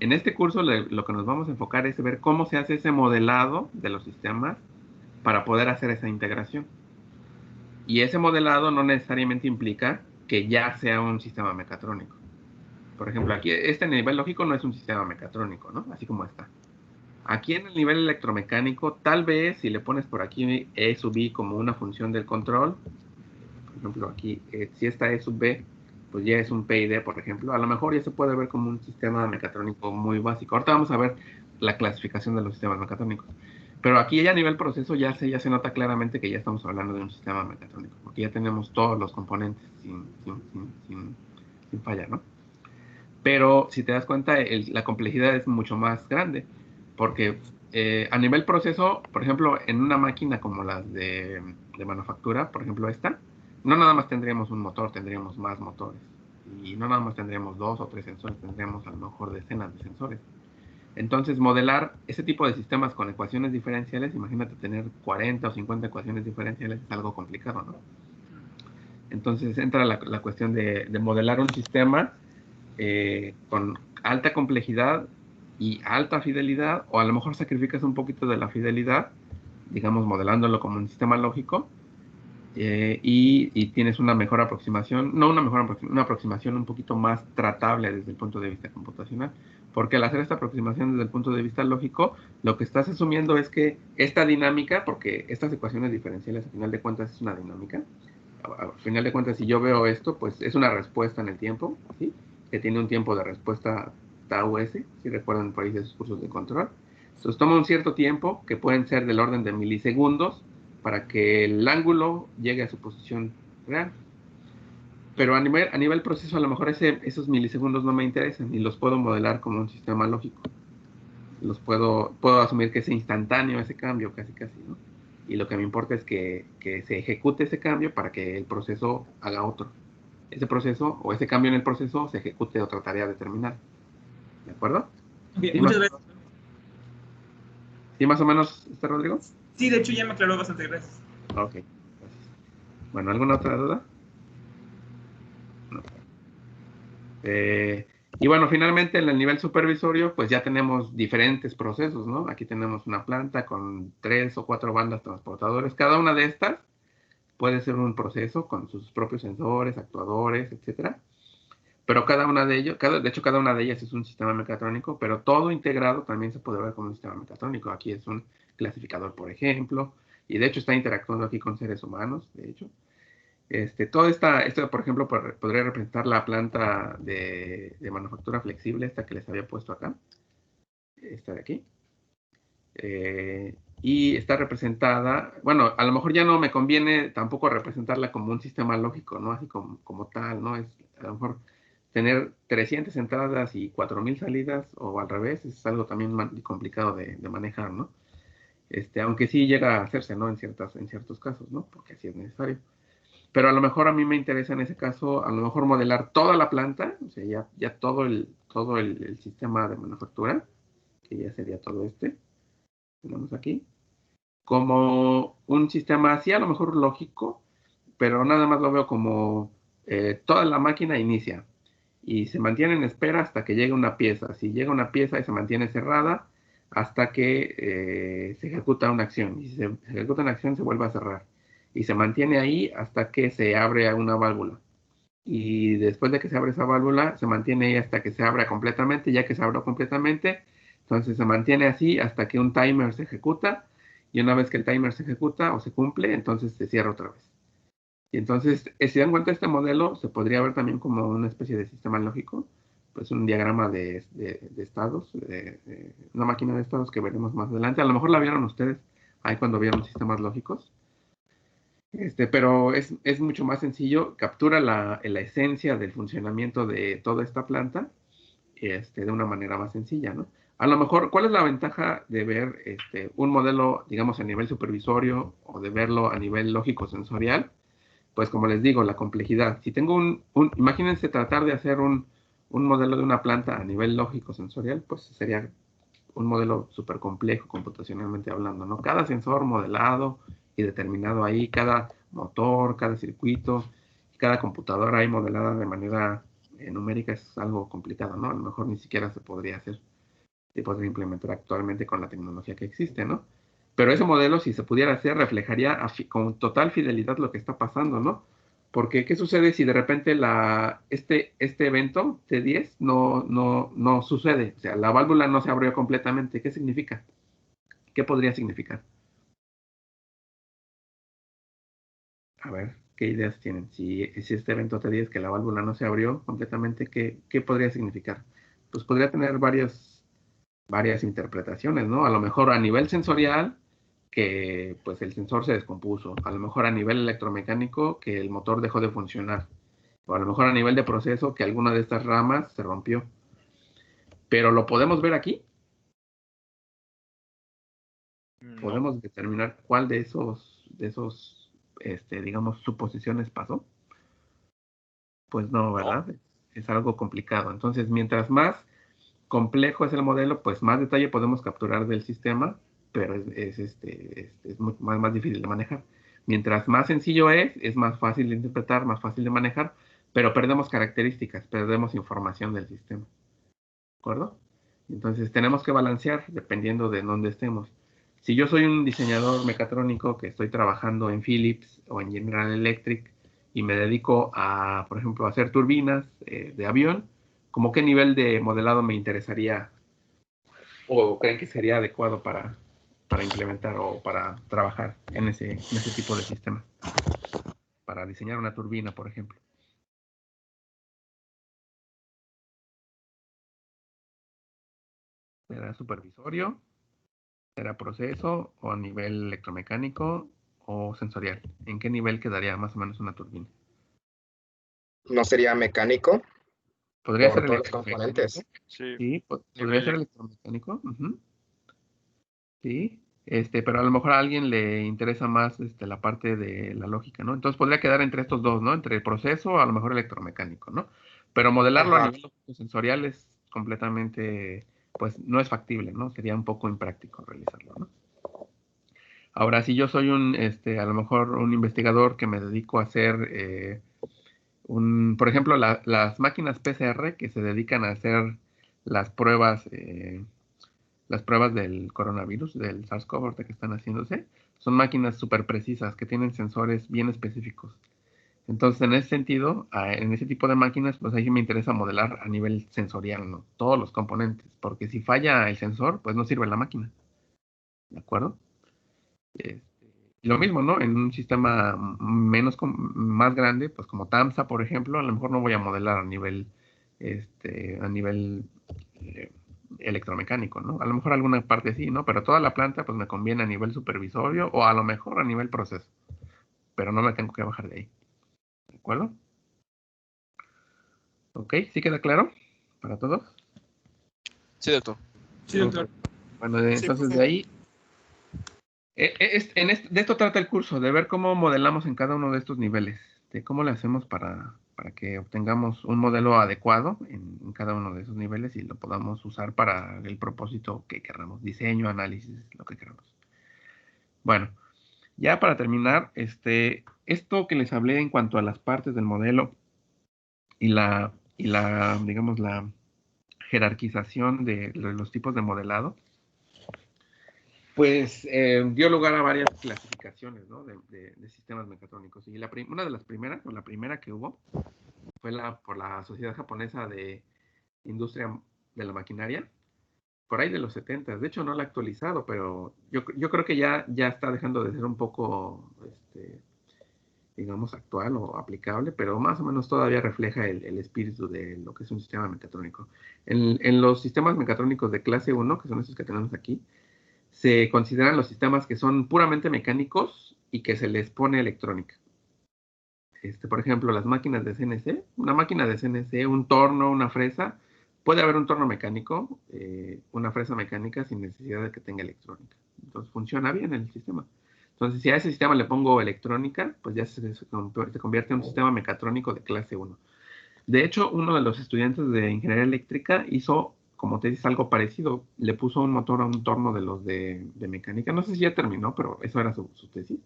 En este curso lo que nos vamos a enfocar es ver cómo se hace ese modelado de los sistemas para poder hacer esa integración. Y ese modelado no necesariamente implica que ya sea un sistema mecatrónico. Por ejemplo, aquí este nivel lógico no es un sistema mecatrónico, ¿no? Así como está. Aquí en el nivel electromecánico, tal vez si le pones por aquí E sub I como una función del control, por ejemplo aquí, si esta E sub B, pues ya es un PID, por ejemplo, a lo mejor ya se puede ver como un sistema mecatrónico muy básico. Ahorita vamos a ver la clasificación de los sistemas mecatrónicos. Pero aquí ya a nivel proceso ya se nota claramente que ya estamos hablando de un sistema mecatrónico, porque ya tenemos todos los componentes sin falla, ¿no? Pero si te das cuenta, la complejidad es mucho más grande, porque a nivel proceso, por ejemplo, en una máquina como las de manufactura, por ejemplo esta, no nada más tendríamos un motor, tendríamos más motores. Y no nada más tendríamos 2 o 3 sensores, tendríamos a lo mejor decenas de sensores. Entonces, modelar ese tipo de sistemas con ecuaciones diferenciales, imagínate tener 40 o 50 ecuaciones diferenciales, es algo complicado, ¿no? Entonces entra la cuestión de modelar un sistema con alta complejidad y alta fidelidad, o a lo mejor sacrificas un poquito de la fidelidad, digamos modelándolo como un sistema lógico, y tienes una mejor aproximación, no una mejor aproximación, una aproximación un poquito más tratable desde el punto de vista computacional. Porque al hacer esta aproximación desde el punto de vista lógico, lo que estás asumiendo es que esta dinámica, porque estas ecuaciones diferenciales al final de cuentas es una dinámica, al final de cuentas si yo veo esto, pues es una respuesta en el tiempo, ¿sí? Que tiene un tiempo de respuesta tau s, si recuerdan por ahí de sus cursos de control. Entonces toma un cierto tiempo, que pueden ser del orden de milisegundos, para que el ángulo llegue a su posición real. Pero a nivel proceso, a lo mejor esos milisegundos no me interesan y los puedo modelar como un sistema lógico. Puedo asumir que es instantáneo ese cambio, casi, ¿no? Y lo que me importa es que se ejecute ese cambio para que el proceso haga otro. Ese proceso o ese cambio en el proceso se ejecute otra tarea determinada. ¿De acuerdo? Bien, ¿Sí, muchas gracias. ¿Sí más o menos está, Rodrigo? Sí, de hecho ya me aclaró bastante, gracias. Ok, gracias. Bueno, ¿alguna otra duda? No. Y bueno, finalmente en el nivel supervisorio, pues ya tenemos diferentes procesos, ¿no? Aquí tenemos una planta con 3 o 4 bandas transportadores. Cada una de estas puede ser un proceso con sus propios sensores, actuadores, etcétera. Pero cada una de ellos, de hecho cada una de ellas es un sistema mecatrónico, pero todo integrado también se puede ver como un sistema mecatrónico. Aquí es un clasificador, por ejemplo, y de hecho está interactuando aquí con seres humanos, de hecho. Esto, por ejemplo, podría representar la planta de manufactura flexible, esta que les había puesto acá, esta de aquí. Y está representada, bueno, a lo mejor ya no me conviene tampoco representarla como un sistema lógico, ¿no? Así como tal, ¿no? Es a lo mejor tener 300 entradas y 4000 salidas, o al revés, es algo también complicado de manejar, ¿no? Aunque sí llega a hacerse, ¿no? En ciertos casos, ¿no? Porque así es necesario. Pero a lo mejor a mí me interesa en ese caso, a lo mejor modelar toda la planta, o sea, ya todo el sistema de manufactura, que ya sería todo tenemos aquí, como un sistema así, a lo mejor lógico, pero nada más lo veo como toda la máquina inicia y se mantiene en espera hasta que llegue una pieza. Si llega una pieza y se mantiene cerrada hasta que se ejecuta una acción. Y si se ejecuta una acción se vuelve a cerrar. Y se mantiene ahí hasta que se abre una válvula. Y después de que se abre esa válvula, se mantiene ahí hasta que se abra completamente. Ya que se abrió completamente, entonces se mantiene así hasta que un timer se ejecuta. Y una vez que el timer se ejecuta o se cumple, entonces se cierra otra vez. Y entonces, si dan cuenta, este modelo se podría ver también como una especie de sistema lógico, pues un diagrama de estados, una máquina de estados que veremos más adelante. A lo mejor la vieron ustedes ahí cuando vieron sistemas lógicos. Pero es mucho más sencillo, captura la esencia del funcionamiento de toda esta planta de una manera más sencilla, ¿no? A lo mejor, ¿cuál es la ventaja de ver un modelo, digamos, a nivel supervisorio o de verlo a nivel lógico-sensorial? Pues como les digo, la complejidad. Si tengo imagínense tratar de hacer un modelo de una planta a nivel lógico-sensorial, pues sería un modelo súper complejo computacionalmente hablando, ¿no? Cada sensor modelado y determinado ahí, cada motor, cada circuito, cada computadora ahí modelada de manera numérica es algo complicado, ¿no? A lo mejor ni siquiera se podría hacer, se podría implementar actualmente con la tecnología que existe, ¿no? Pero ese modelo, si se pudiera hacer, reflejaría con total fidelidad lo que está pasando, ¿no? Porque, ¿qué sucede si de repente este evento T10 no sucede? O sea, la válvula no se abrió completamente. ¿Qué significa? ¿Qué podría significar? A ver, ¿qué ideas tienen? Si este evento T10 que la válvula no se abrió completamente, ¿qué podría significar? Pues podría tener varias interpretaciones, ¿no? A lo mejor a nivel sensorial, que pues el sensor se descompuso. A lo mejor a nivel electromecánico, que el motor dejó de funcionar. O a lo mejor a nivel de proceso, que alguna de estas ramas se rompió. Pero lo podemos ver aquí. No. Podemos determinar cuál de esos digamos, suposiciones pasó. Pues no, ¿verdad? Es algo complicado. Entonces, mientras más complejo es el modelo, pues más detalle podemos capturar del sistema, pero es más difícil de manejar. Mientras más sencillo es más fácil de interpretar, más fácil de manejar, pero perdemos características, perdemos información del sistema. ¿De acuerdo? Entonces tenemos que balancear dependiendo de dónde estemos. Si yo soy un diseñador mecatrónico que estoy trabajando en Philips o en General Electric y me dedico a, por ejemplo, a hacer turbinas de avión, ¿cómo qué nivel de modelado me interesaría o creen que sería adecuado para implementar o para trabajar en ese tipo de sistemas? Para diseñar una turbina, por ejemplo. ¿Será supervisorio? ¿Será proceso o a nivel electromecánico o sensorial? ¿En qué nivel quedaría más o menos una turbina? ¿No sería mecánico ¿Podría por ser todos los electromecánico? componentes? Sí, Sí, podría nivel ser electromecánico. Ujú. Sí, pero a lo mejor a alguien le interesa más la parte de la lógica, ¿no? Entonces podría quedar entre estos dos, ¿no? Entre el proceso, a lo mejor electromecánico, ¿no? Pero modelarlo a Ajá. nivel sensorial es completamente, pues no es factible, ¿no? Sería un poco impráctico realizarlo, ¿no? Ahora, si yo soy a lo mejor un investigador que me dedico a hacer por ejemplo, las máquinas PCR que se dedican a hacer las pruebas, las pruebas del coronavirus, del SARS-CoV ahorita que están haciéndose, son máquinas súper precisas que tienen sensores bien específicos. Entonces, en ese sentido, en ese tipo de máquinas, pues ahí sí me interesa modelar a nivel sensorial, ¿no? Todos los componentes, porque si falla el sensor, pues no sirve la máquina. ¿De acuerdo? Y lo mismo, ¿no? En un sistema más grande, pues como TAMSA, por ejemplo, a lo mejor no voy a modelar a nivel eh, electromecánico, ¿no? A lo mejor alguna parte sí, ¿no? Pero toda la planta, pues me conviene a nivel supervisorio o a lo mejor a nivel proceso. Pero no me tengo que bajar de ahí. ¿De acuerdo? ¿Ok? ¿Sí queda claro para todos? sí, doctor. Sí, doctor. Bueno, entonces de ahí de esto trata el curso, de ver cómo modelamos en cada uno de estos niveles, de cómo le hacemos para que obtengamos un modelo adecuado en cada uno de esos niveles y lo podamos usar para el propósito que queramos, diseño, análisis, lo que queramos. Bueno, ya para terminar, esto que les hablé en cuanto a las partes del modelo digamos, la jerarquización de los tipos de modelado, pues dio lugar a varias clasificaciones, ¿no? de sistemas mecatrónicos. Y una de las primeras, o la primera que hubo, fue por la Sociedad Japonesa de Industria de la Maquinaria, por ahí de los 70. De hecho, no la ha actualizado, pero yo creo que ya está dejando de ser un poco, digamos, actual o aplicable, pero más o menos todavía refleja el espíritu de lo que es un sistema mecatrónico. En los sistemas mecatrónicos de clase 1, que son esos que tenemos aquí, se consideran los sistemas que son puramente mecánicos y que se les pone electrónica. Por ejemplo, las máquinas de CNC, una máquina de CNC, un torno, una fresa, puede haber un torno mecánico, una fresa mecánica sin necesidad de que tenga electrónica. Entonces funciona bien el sistema. Entonces, si a ese sistema le pongo electrónica, pues ya se convierte en un sistema mecatrónico de clase 1. De hecho, uno de los estudiantes de ingeniería eléctrica hizo, como te dices, algo parecido. Le puso un motor a un torno de los de mecánica. No sé si ya terminó, pero eso era su tesis.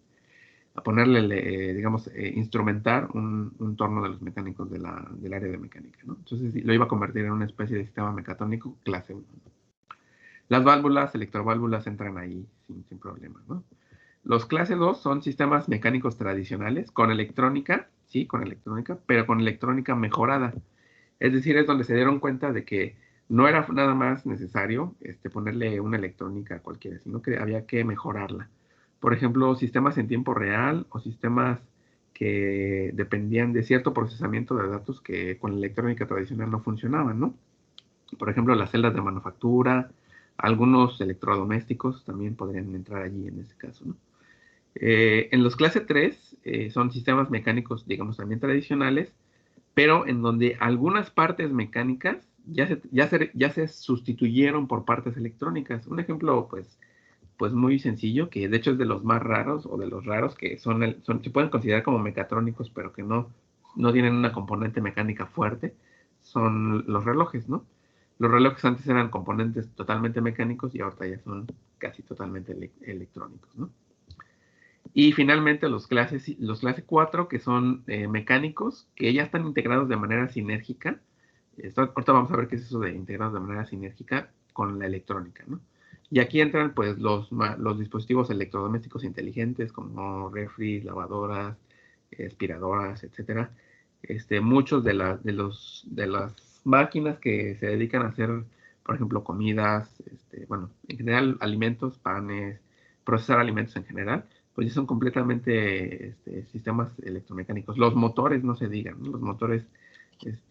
A ponerle, digamos, instrumentar un torno de los mecánicos del área de mecánica, ¿no? Entonces lo iba a convertir en una especie de sistema mecatrónico clase 1. Las válvulas, electroválvulas entran ahí sin problema, ¿no? Los clase 2 son sistemas mecánicos tradicionales con electrónica, sí, con electrónica, pero con electrónica mejorada. Es decir, es donde se dieron cuenta de que no era nada más necesario ponerle una electrónica a cualquiera, sino que había que mejorarla. Por ejemplo, sistemas en tiempo real o sistemas que dependían de cierto procesamiento de datos que con la electrónica tradicional no funcionaban, ¿no? Por ejemplo, las celdas de manufactura, algunos electrodomésticos también podrían entrar allí en ese caso, ¿no? En los clase 3 son sistemas mecánicos, digamos, también tradicionales, pero en donde algunas partes mecánicas ya se sustituyeron por partes electrónicas. Un ejemplo, pues muy sencillo, que de hecho es de los más raros o de los raros que se pueden considerar como mecatrónicos, pero que no tienen una componente mecánica fuerte, son los relojes, ¿no? Los relojes antes eran componentes totalmente mecánicos y ahorita ya son casi totalmente electrónicos, ¿no? Y finalmente los clase 4, que son mecánicos, que ya están integrados de manera sinérgica. Ahorita vamos a ver qué es eso de integrados de manera sinérgica con la electrónica, ¿no? Y aquí entran pues los dispositivos electrodomésticos inteligentes como refris, lavadoras, aspiradoras, etcétera. Muchos de las máquinas que se dedican a hacer, por ejemplo, comidas, bueno, en general alimentos, panes, procesar alimentos en general, pues ya son completamente sistemas electromecánicos. Los motores, no se digan, ¿no? Los motores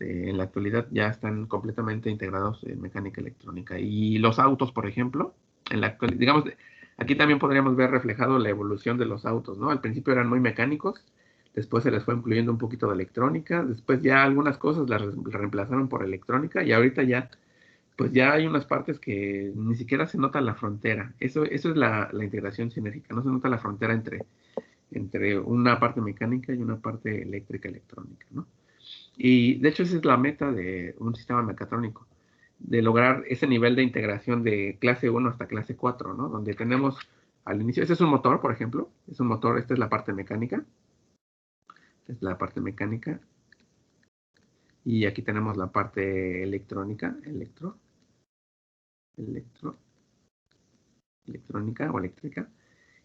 en la actualidad ya están completamente integrados en mecánica electrónica. Y los autos, por ejemplo, en la actualidad, digamos, aquí también podríamos ver reflejado la evolución de los autos, ¿no? Al principio eran muy mecánicos, después se les fue incluyendo un poquito de electrónica, después ya algunas cosas las reemplazaron por electrónica y ahorita ya, pues ya hay unas partes que ni siquiera se nota la frontera. Eso es la integración sinérgica, no se nota la frontera entre una parte mecánica y una parte eléctrica electrónica, ¿no? Y de hecho esa es la meta de un sistema mecatrónico, de lograr ese nivel de integración de clase 1 hasta clase 4, ¿no? Donde tenemos al inicio, este es un motor, por ejemplo, es un motor, esta es la parte mecánica, esta es la parte mecánica, y aquí tenemos la parte electrónica, electrónica o eléctrica.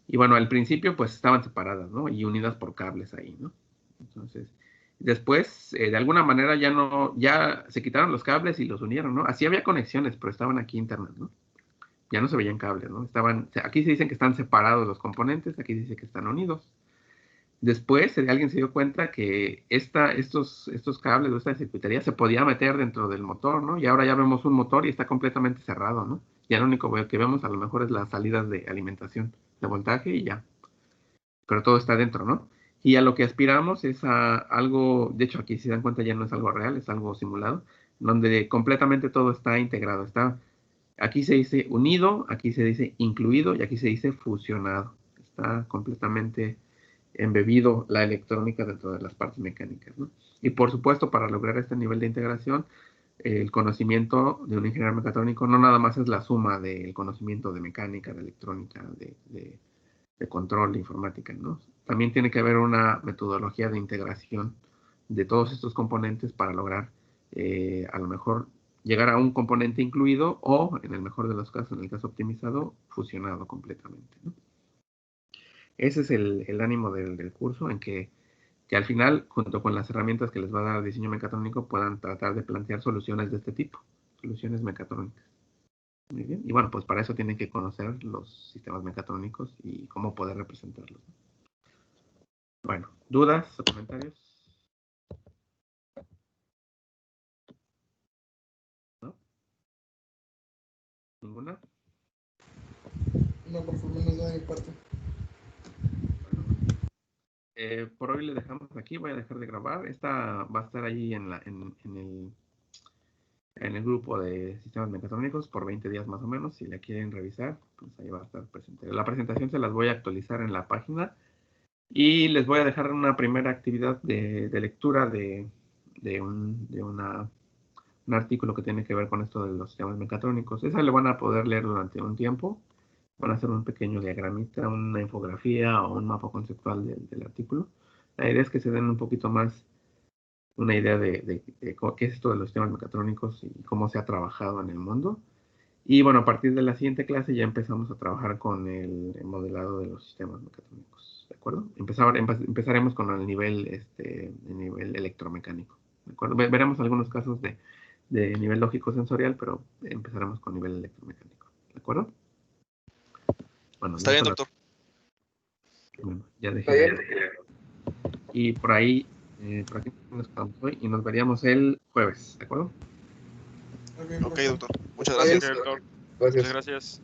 Y bueno, al principio pues estaban separadas, ¿no? Y unidas por cables ahí, ¿no? Entonces, después, de alguna manera ya se quitaron los cables y los unieron, ¿no? Así había conexiones, pero estaban aquí internas, ¿no? Ya no se veían cables, ¿no? Aquí se dicen que están separados los componentes, aquí dice que están unidos. Después, alguien se dio cuenta que estos cables o esta circuitería se podía meter dentro del motor, ¿no? Y ahora ya vemos un motor y está completamente cerrado, ¿no? Ya lo único que vemos a lo mejor es las salidas de alimentación de voltaje y ya. Pero todo está dentro, ¿no? Y a lo que aspiramos es a algo, de hecho aquí si se dan cuenta ya no es algo real, es algo simulado, donde completamente todo está integrado. Aquí se dice unido, aquí se dice incluido y aquí se dice fusionado. Está completamente embebido la electrónica dentro de las partes mecánicas, ¿no? Y por supuesto, para lograr este nivel de integración, el conocimiento de un ingeniero mecatrónico no nada más es la suma del conocimiento de mecánica, de electrónica, de control, de informática, ¿no? También tiene que haber una metodología de integración de todos estos componentes para lograr a lo mejor llegar a un componente incluido o, en el mejor de los casos, en el caso optimizado, fusionado completamente, ¿no? Ese es el ánimo del curso, en que al final, junto con las herramientas que les va a dar el diseño mecatrónico, puedan tratar de plantear soluciones de este tipo, soluciones mecatrónicas. Muy bien. Y bueno, pues para eso tienen que conocer los sistemas mecatrónicos y cómo poder representarlos. Bueno, ¿dudas o comentarios? ¿No? ¿Ninguna? No, por favor, no de mi parte. Por hoy le dejamos aquí, voy a dejar de grabar. Esta va a estar ahí en el grupo de sistemas mecatrónicos por 20 días más o menos. Si la quieren revisar, pues ahí va a estar presente. La presentación se las voy a actualizar en la página y les voy a dejar una primera actividad de lectura de un artículo que tiene que ver con esto de los sistemas mecatrónicos. Esa le van a poder leer durante un tiempo. Van a hacer un pequeño diagramita, una infografía o un mapa conceptual del artículo. La idea es que se den un poquito más una idea de qué es esto de los sistemas mecatrónicos y cómo se ha trabajado en el mundo. Y bueno, a partir de la siguiente clase ya empezamos a trabajar con el modelado de los sistemas mecatrónicos, ¿de acuerdo? Empezaremos con el nivel electromecánico, ¿de acuerdo? Veremos algunos casos de nivel lógico sensorial, pero empezaremos con nivel electromecánico, ¿de acuerdo? Bueno, Está bien, doctor. Bueno, ya dejé. Y por ahí, por aquí nos quedamos hoy y nos veríamos el jueves, ¿de acuerdo? Ok, doctor. Muchas gracias. Gracias. Gracias. Muchas gracias.